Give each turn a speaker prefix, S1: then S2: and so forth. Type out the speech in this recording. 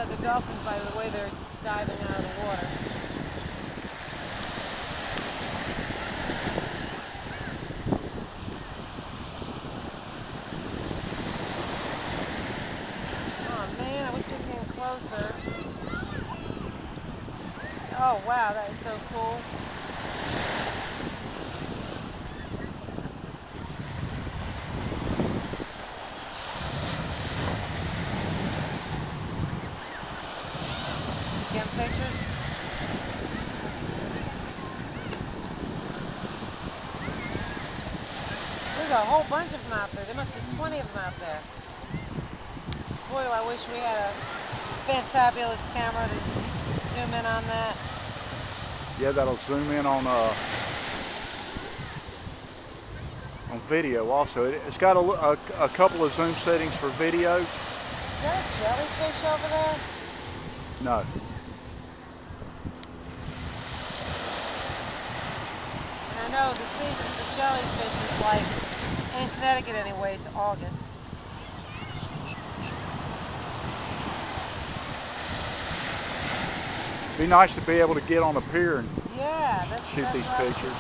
S1: know the dolphins by the way they're diving out of the water. Oh man, I wish they came closer. Oh wow, that is so cool. Getting pictures? There's a whole bunch of them out there. There must be 20 of them out there. Boy, do I wish we had a fantabulous camera to zoom in on that.
S2: Yeah, that'll zoom in on video also. It's got a couple of zoom settings for video.
S1: Is that a jellyfish over there?
S2: No.
S1: And I know the season for jellyfish is like, in Connecticut anyway, it's August.
S2: It'd be nice to be able to get on a pier and
S1: Yeah,
S2: shoot these pictures.